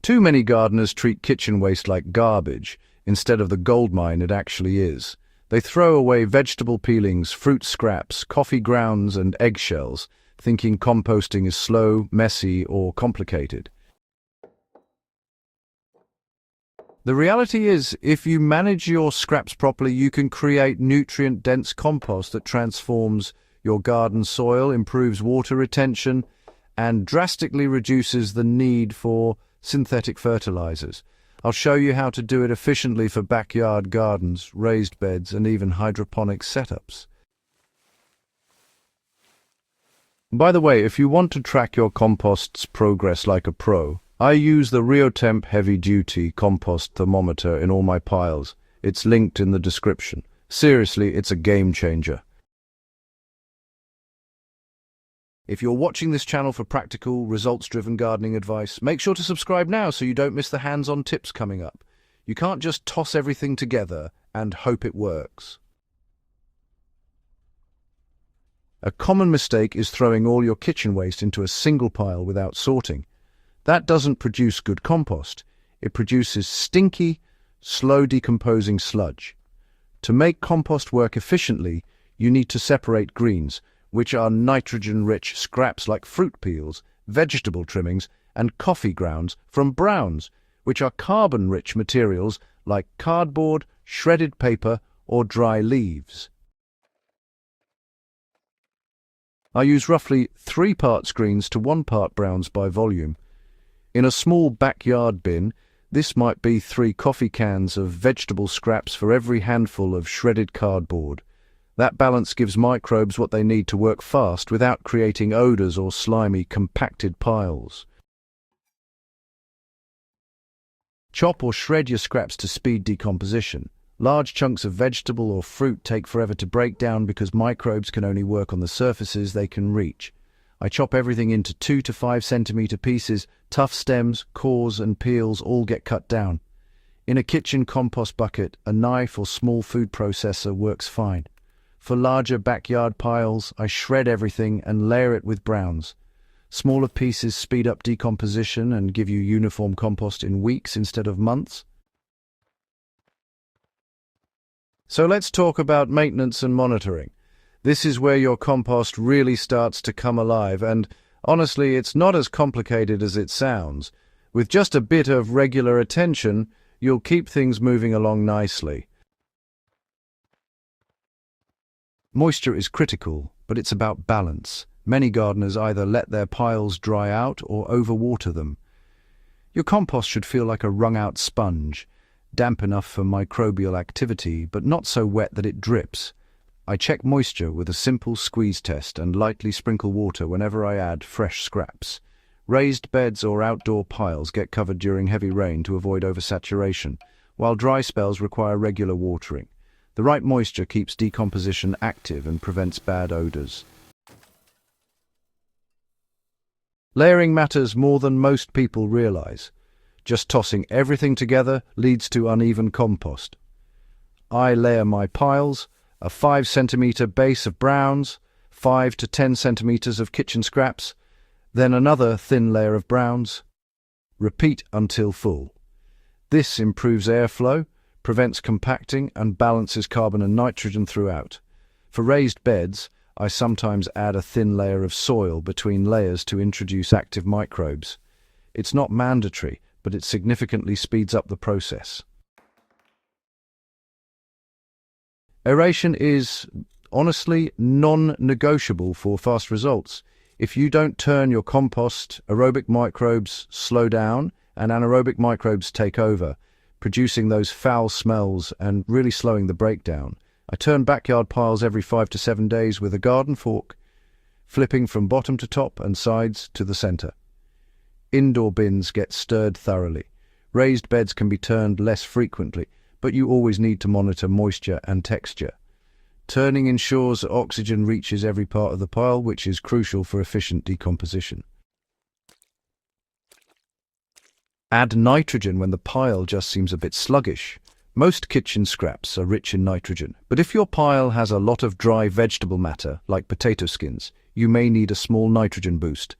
Too many gardeners treat kitchen waste like garbage instead of the goldmine it actually is. They throw away vegetable peelings, fruit scraps, coffee grounds, and eggshells, thinking composting is slow, messy, or complicated. The reality is, if you manage your scraps properly, you can create nutrient-dense compost that transforms your garden soil, improves water retention, and drastically reduces the need for synthetic fertilizers. I'll show you how to do it efficiently for backyard gardens, raised beds, and even hydroponic setups. By the way, if you want to track your compost's progress like a pro, I use the RioTemp heavy-duty compost thermometer in all my piles. It's linked in the description. Seriously, it's a game changer. If you're watching this channel for practical, results-driven gardening advice, make sure to subscribe now so you don't miss the hands-on tips coming up. You can't just toss everything together and hope it works. A common mistake is throwing all your kitchen waste into a single pile without sorting. That doesn't produce good compost. It produces stinky, slow-decomposing sludge. To make compost work efficiently, you need to separate greens, which are nitrogen-rich scraps like fruit peels, vegetable trimmings, and coffee grounds, from browns, which are carbon-rich materials like cardboard, shredded paper, or dry leaves. I use roughly 3 parts greens to 1 part browns by volume. In a small backyard bin, this might be 3 coffee cans of vegetable scraps for every handful of shredded cardboard. That balance gives microbes what they need to work fast without creating odors or slimy, compacted piles. Chop or shred your scraps to speed decomposition. Large chunks of vegetable or fruit take forever to break down because microbes can only work on the surfaces they can reach. I chop everything into 2 to 5 centimeter pieces. Tough stems, cores, and peels all get cut down. In a kitchen compost bucket, a knife or small food processor works fine. For larger backyard piles, I shred everything and layer it with browns. Smaller pieces speed up decomposition and give you uniform compost in weeks instead of months. So let's talk about maintenance and monitoring. This is where your compost really starts to come alive, and honestly, it's not as complicated as it sounds. With just a bit of regular attention, you'll keep things moving along nicely. Moisture is critical, but it's about balance. Many gardeners either let their piles dry out or overwater them. Your compost should feel like a wrung-out sponge, damp enough for microbial activity, but not so wet that it drips. I check moisture with a simple squeeze test and lightly sprinkle water whenever I add fresh scraps. Raised beds or outdoor piles get covered during heavy rain to avoid oversaturation, while dry spells require regular watering. The right moisture keeps decomposition active and prevents bad odors. Layering matters more than most people realize. Just tossing everything together leads to uneven compost. I layer my piles, a 5 centimeter base of browns, 5 to 10 centimeters of kitchen scraps, then another thin layer of browns. Repeat until full. This improves airflow, prevents compacting, and balances carbon and nitrogen throughout. For raised beds, I sometimes add a thin layer of soil between layers to introduce active microbes. It's not mandatory, but it significantly speeds up the process. Aeration is, honestly, non-negotiable for fast results. If you don't turn your compost, aerobic microbes slow down and anaerobic microbes take over, producing those foul smells and really slowing the breakdown. I turn backyard piles every 5 to 7 days with a garden fork, flipping from bottom to top and sides to the center. Indoor bins get stirred thoroughly. Raised beds can be turned less frequently, but you always need to monitor moisture and texture. Turning ensures oxygen reaches every part of the pile, which is crucial for efficient decomposition. Add nitrogen when the pile just seems a bit sluggish. Most kitchen scraps are rich in nitrogen, but if your pile has a lot of dry vegetable matter, like potato skins, you may need a small nitrogen boost.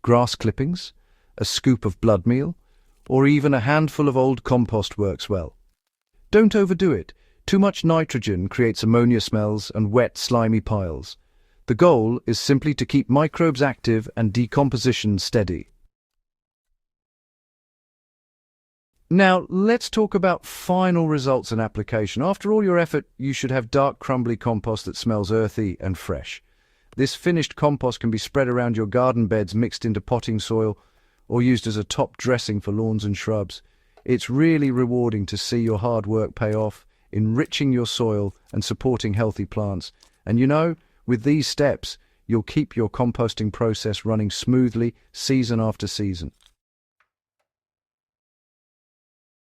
Grass clippings, a scoop of blood meal, or even a handful of old compost works well. Don't overdo it. Too much nitrogen creates ammonia smells and wet, slimy piles. The goal is simply to keep microbes active and decomposition steady. Now, let's talk about final results and application. After all your effort, you should have dark, crumbly compost that smells earthy and fresh. This finished compost can be spread around your garden beds, mixed into potting soil, or used as a top dressing for lawns and shrubs. It's really rewarding to see your hard work pay off, enriching your soil and supporting healthy plants. And you know, with these steps, you'll keep your composting process running smoothly season after season.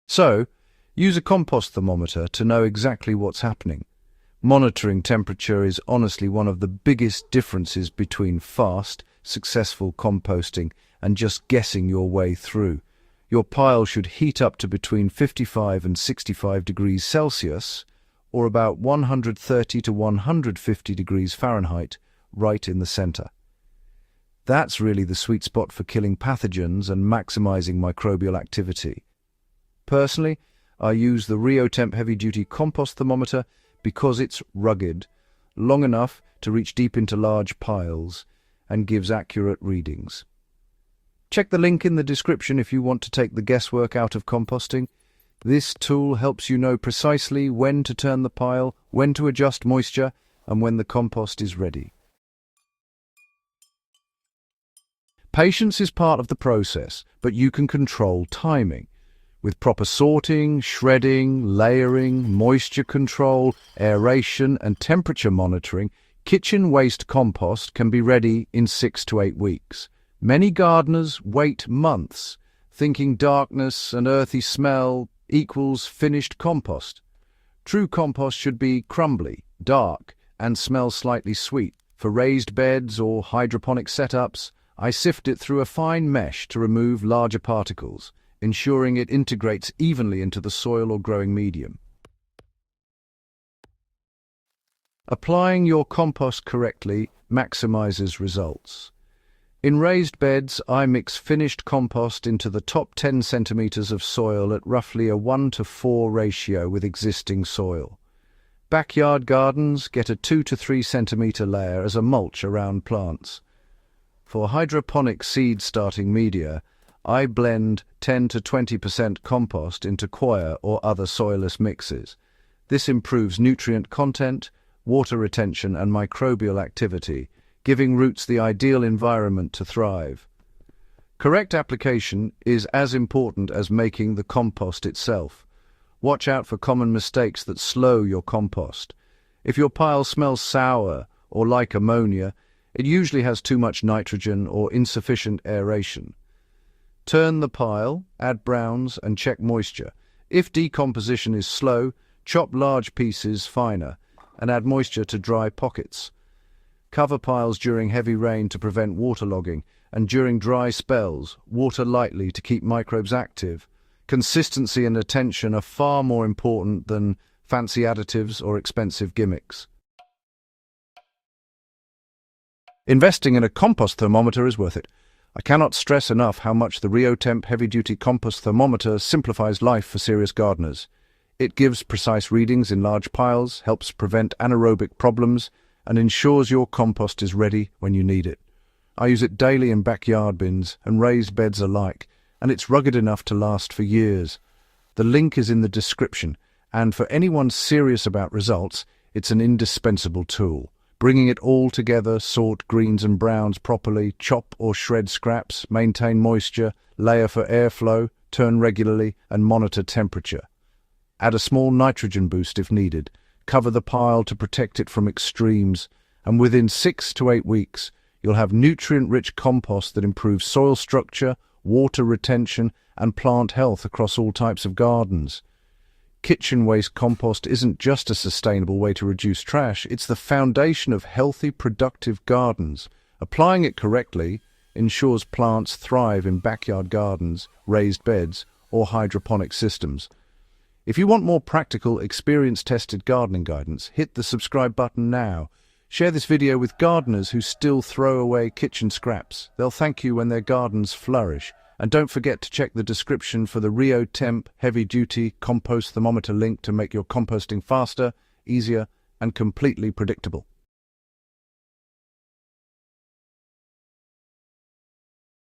So, use a compost thermometer to know exactly what's happening. Monitoring temperature is honestly one of the biggest differences between fast, successful composting and just guessing your way through. Your pile should heat up to between 55 and 65 degrees Celsius, or about 130 to 150 degrees Fahrenheit, right in the center. That's really the sweet spot for killing pathogens and maximizing microbial activity. Personally, I use the RioTemp heavy-duty compost thermometer because it's rugged, long enough to reach deep into large piles, and gives accurate readings. Check the link in the description if you want to take the guesswork out of composting. This tool helps you know precisely when to turn the pile, when to adjust moisture, and when the compost is ready. Patience is part of the process, but you can control timing. With proper sorting, shredding, layering, moisture control, aeration, and temperature monitoring, kitchen waste compost can be ready in 6 to 8 weeks. Many gardeners wait months, thinking darkness and earthy smell equals finished compost. True compost should be crumbly, dark, and smell slightly sweet. For raised beds or hydroponic setups, I sift it through a fine mesh to remove larger particles, ensuring it integrates evenly into the soil or growing medium. Applying your compost correctly maximizes results. In raised beds, I mix finished compost into the top 10 centimeters of soil at roughly a 1:4 ratio with existing soil. Backyard gardens get a 2 to 3 centimeter layer as a mulch around plants. For hydroponic seed starting media, I blend 10 to 20% compost into coir or other soilless mixes. This improves nutrient content, water retention, and microbial activity, giving roots the ideal environment to thrive. Correct application is as important as making the compost itself. Watch out for common mistakes that slow your compost. If your pile smells sour or like ammonia, it usually has too much nitrogen or insufficient aeration. Turn the pile, add browns, and check moisture. If decomposition is slow, chop large pieces finer and add moisture to dry pockets. Cover piles during heavy rain to prevent waterlogging, and during dry spells, water lightly to keep microbes active. Consistency and attention are far more important than fancy additives or expensive gimmicks. Investing in a compost thermometer is worth it. I cannot stress enough how much the RioTemp heavy-duty compost thermometer simplifies life for serious gardeners. It gives precise readings in large piles, helps prevent anaerobic problems, and ensures your compost is ready when you need it. I use it daily in backyard bins and raised beds alike, and it's rugged enough to last for years. The link is in the description, and for anyone serious about results, it's an indispensable tool. Bringing it all together, sort greens and browns properly, chop or shred scraps, maintain moisture, layer for airflow, turn regularly, and monitor temperature. Add a small nitrogen boost if needed. Cover the pile to protect it from extremes, and within 6 to 8 weeks, you'll have nutrient-rich compost that improves soil structure, water retention, and plant health across all types of gardens. Kitchen waste compost isn't just a sustainable way to reduce trash, it's the foundation of healthy, productive gardens. Applying it correctly ensures plants thrive in backyard gardens, raised beds, or hydroponic systems. If you want more practical, experience-tested gardening guidance, hit the subscribe button now. Share this video with gardeners who still throw away kitchen scraps. They'll thank you when their gardens flourish. And don't forget to check the description for the Rio Temp heavy-duty compost thermometer link to make your composting faster, easier, and completely predictable.